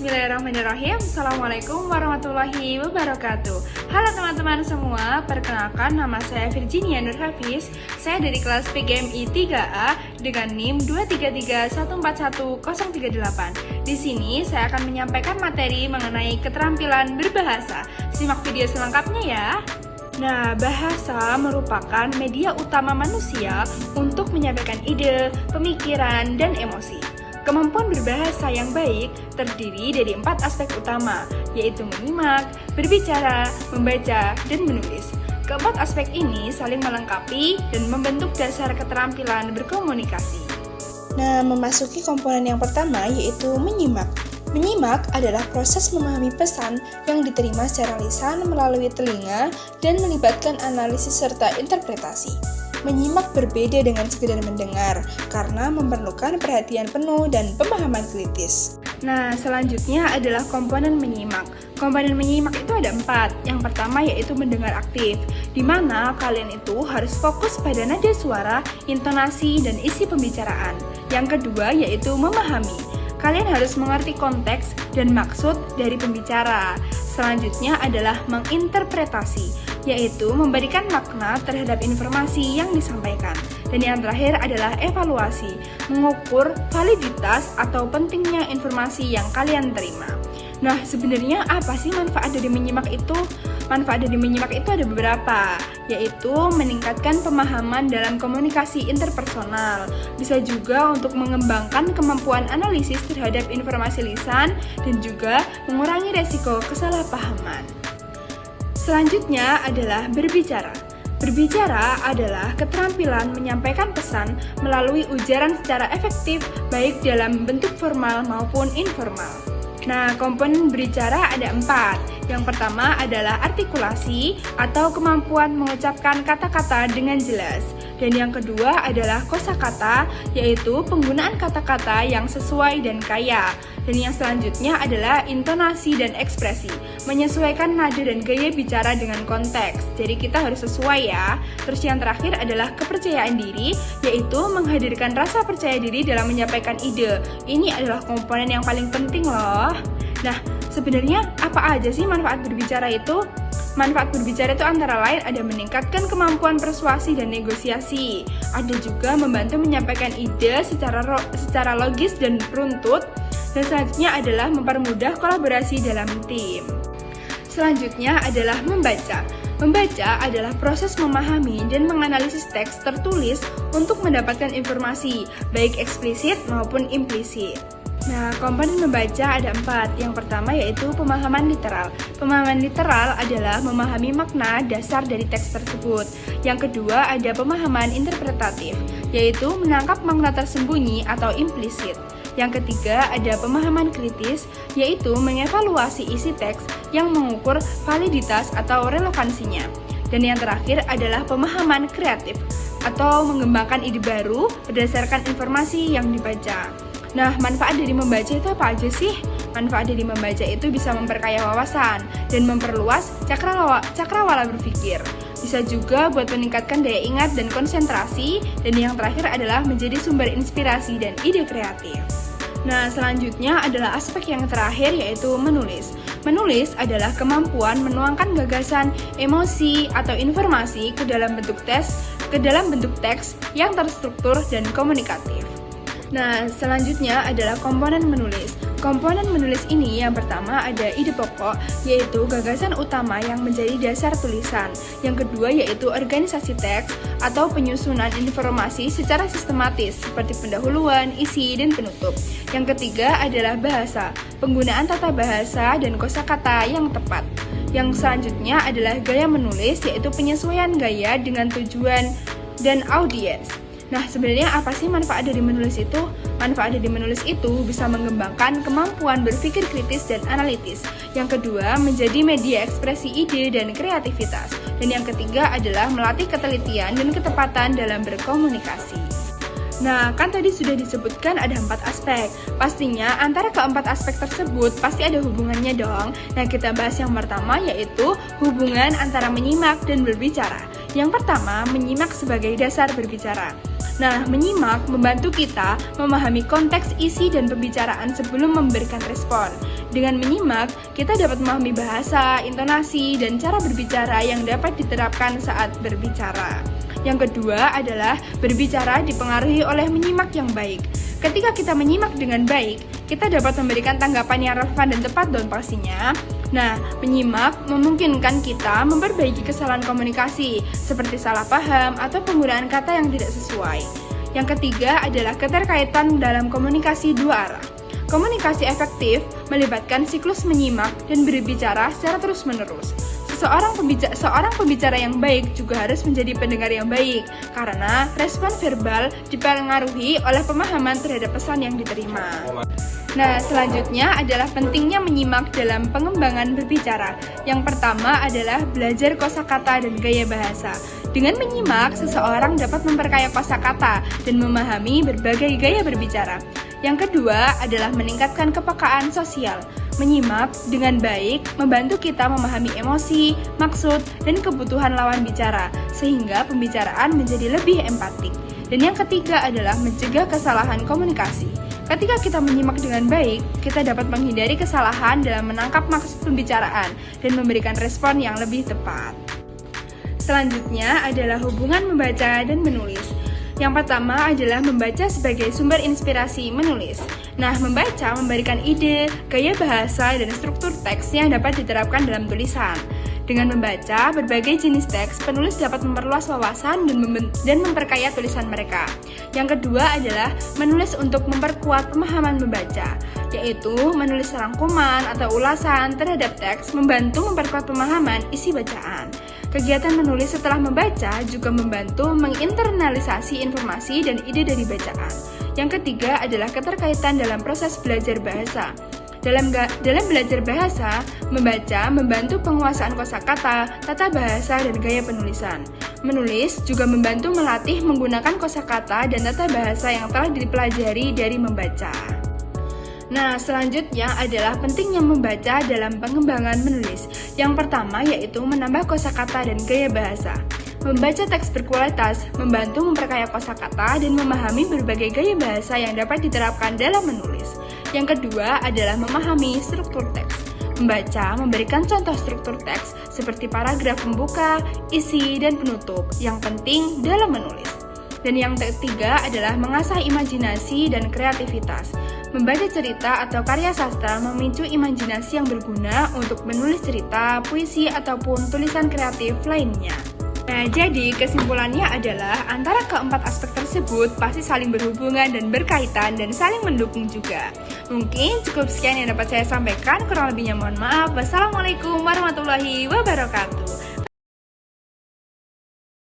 Bismillahirrahmanirrahim. Assalamualaikum warahmatullahi wabarakatuh. Halo teman-teman semua, perkenalkan nama saya Virginia Nur Hafiz. Saya dari kelas PGMI 3A dengan NIM 233141038. Di sini saya akan menyampaikan materi mengenai keterampilan berbahasa. Simak video selengkapnya ya. Nah, bahasa merupakan media utama manusia untuk menyampaikan ide, pemikiran, dan emosi. Kemampuan berbahasa yang baik terdiri dari 4 aspek utama, yaitu menyimak, berbicara, membaca, dan menulis. Keempat aspek ini saling melengkapi dan membentuk dasar keterampilan berkomunikasi. Nah, memasuki komponen yang pertama yaitu menyimak. Menyimak adalah proses memahami pesan yang diterima secara lisan melalui telinga dan melibatkan analisis serta interpretasi. Menyimak berbeda dengan sekedar mendengar, karena memerlukan perhatian penuh dan pemahaman kritis. Nah, selanjutnya adalah komponen menyimak. Komponen menyimak itu ada 4. Yang pertama yaitu mendengar aktif, di mana kalian itu harus fokus pada nada suara, intonasi, dan isi pembicaraan. Yang kedua yaitu memahami. Kalian harus mengerti konteks dan maksud dari pembicara. Selanjutnya adalah menginterpretasi, yaitu memberikan makna terhadap informasi yang disampaikan. Dan yang terakhir adalah evaluasi, mengukur validitas atau pentingnya informasi yang kalian terima. Nah, sebenarnya apa sih manfaat dari menyimak itu? Manfaat dari menyimak itu ada beberapa, yaitu meningkatkan pemahaman dalam komunikasi interpersonal, bisa juga untuk mengembangkan kemampuan analisis terhadap informasi lisan, dan juga mengurangi resiko kesalahpahaman. Selanjutnya adalah berbicara. Berbicara adalah keterampilan menyampaikan pesan melalui ujaran secara efektif, baik dalam bentuk formal maupun informal. Nah, komponen berbicara ada 4. Yang pertama adalah artikulasi atau kemampuan mengucapkan kata-kata dengan jelas. Dan yang kedua adalah kosakata, yaitu penggunaan kata-kata yang sesuai dan kaya. Dan yang selanjutnya adalah intonasi dan ekspresi, menyesuaikan nada dan gaya bicara dengan konteks. Jadi kita harus sesuai ya. Terus yang terakhir adalah kepercayaan diri, yaitu menghadirkan rasa percaya diri dalam menyampaikan ide. Ini adalah komponen yang paling penting loh. Nah, sebenarnya apa aja sih manfaat berbicara itu? Manfaat berbicara itu antara lain ada meningkatkan kemampuan persuasi dan negosiasi. Ada juga membantu menyampaikan ide secara logis dan runtut. Dan selanjutnya adalah mempermudah kolaborasi dalam tim. Selanjutnya adalah membaca. Membaca adalah proses memahami dan menganalisis teks tertulis untuk mendapatkan informasi, baik eksplisit maupun implisit. Nah, komponen membaca ada 4. Yang pertama yaitu pemahaman literal. Pemahaman literal adalah memahami makna dasar dari teks tersebut. Yang kedua ada pemahaman interpretatif, yaitu menangkap makna tersembunyi atau implisit. Yang ketiga ada pemahaman kritis, yaitu mengevaluasi isi teks yang mengukur validitas atau relevansinya. Dan yang terakhir adalah pemahaman kreatif, atau mengembangkan ide baru berdasarkan informasi yang dibaca. Nah, manfaat dari membaca itu apa aja sih? Manfaat dari membaca itu bisa memperkaya wawasan dan memperluas cakrawala berpikir. Bisa juga buat meningkatkan daya ingat dan konsentrasi. Dan yang terakhir adalah menjadi sumber inspirasi dan ide kreatif. Nah, selanjutnya adalah aspek yang terakhir yaitu menulis. Menulis adalah kemampuan menuangkan gagasan, emosi, atau informasi ke dalam bentuk teks yang terstruktur dan komunikatif. Nah, selanjutnya adalah komponen menulis. Komponen menulis ini yang pertama ada ide pokok, yaitu gagasan utama yang menjadi dasar tulisan. Yang kedua yaitu organisasi teks atau penyusunan informasi secara sistematis seperti pendahuluan, isi, dan penutup. Yang ketiga adalah bahasa, penggunaan tata bahasa dan kosakata yang tepat. Yang selanjutnya adalah gaya menulis, yaitu penyesuaian gaya dengan tujuan dan audiens. Nah, sebenarnya apa sih manfaat dari menulis itu? Manfaat dari menulis itu bisa mengembangkan kemampuan berpikir kritis dan analitis. Yang kedua, menjadi media ekspresi ide dan kreativitas. Dan yang ketiga adalah melatih ketelitian dan ketepatan dalam berkomunikasi. Nah, kan tadi sudah disebutkan ada 4 aspek. Pastinya antara keempat aspek tersebut pasti ada hubungannya dong. Nah, kita bahas yang pertama yaitu hubungan antara menyimak dan berbicara. Yang pertama, menyimak sebagai dasar berbicara. Nah, menyimak membantu kita memahami konteks isi dan pembicaraan sebelum memberikan respon. Dengan menyimak, kita dapat memahami bahasa, intonasi, dan cara berbicara yang dapat diterapkan saat berbicara. Yang kedua adalah berbicara dipengaruhi oleh menyimak yang baik. Ketika kita menyimak dengan baik, kita dapat memberikan tanggapan yang relevan dan tepat dong pastinya. Nah, menyimak memungkinkan kita memperbaiki kesalahan komunikasi, seperti salah paham atau penggunaan kata yang tidak sesuai. Yang ketiga adalah keterkaitan dalam komunikasi dua arah. Komunikasi efektif melibatkan siklus menyimak dan berbicara secara terus-menerus. Seorang pembicara yang baik juga harus menjadi pendengar yang baik, karena respon verbal dipengaruhi oleh pemahaman terhadap pesan yang diterima. Nah, selanjutnya adalah pentingnya menyimak dalam pengembangan berbicara. Yang pertama adalah belajar kosakata dan gaya bahasa. Dengan menyimak, seseorang dapat memperkaya kosakata dan memahami berbagai gaya berbicara. Yang kedua adalah meningkatkan kepekaan sosial. Menyimak dengan baik membantu kita memahami emosi, maksud, dan kebutuhan lawan bicara, sehingga pembicaraan menjadi lebih empatik. Dan yang ketiga adalah mencegah kesalahan komunikasi. Ketika kita menyimak dengan baik, kita dapat menghindari kesalahan dalam menangkap maksud pembicaraan dan memberikan respon yang lebih tepat. Selanjutnya adalah hubungan membaca dan menulis. Yang pertama adalah membaca sebagai sumber inspirasi menulis. Nah, membaca memberikan ide, gaya bahasa, dan struktur teks yang dapat diterapkan dalam tulisan. Dengan membaca berbagai jenis teks, penulis dapat memperluas wawasan dan memperkaya tulisan mereka. Yang kedua adalah menulis untuk memperkuat pemahaman membaca, yaitu menulis rangkuman atau ulasan terhadap teks membantu memperkuat pemahaman isi bacaan. Kegiatan menulis setelah membaca juga membantu menginternalisasi informasi dan ide dari bacaan. Yang ketiga adalah keterkaitan dalam proses belajar bahasa. Dalam belajar bahasa, membaca membantu penguasaan kosakata, tata bahasa, dan gaya penulisan. Menulis juga membantu melatih menggunakan kosakata dan tata bahasa yang telah dipelajari dari membaca. Nah, selanjutnya adalah pentingnya membaca dalam pengembangan menulis. Yang pertama yaitu menambah kosakata dan gaya bahasa. Membaca teks berkualitas membantu memperkaya kosakata dan memahami berbagai gaya bahasa yang dapat diterapkan dalam menulis. Yang kedua adalah memahami struktur teks. Membaca memberikan contoh struktur teks seperti paragraf pembuka, isi, dan penutup yang penting dalam menulis. Dan yang ketiga adalah mengasah imajinasi dan kreativitas. Membaca cerita atau karya sastra memicu imajinasi yang berguna untuk menulis cerita, puisi, ataupun tulisan kreatif lainnya. Nah, jadi kesimpulannya adalah antara keempat aspek tersebut pasti saling berhubungan dan berkaitan dan saling mendukung juga. Mungkin cukup sekian yang dapat saya sampaikan, kurang lebihnya mohon maaf. Wassalamualaikum warahmatullahi wabarakatuh.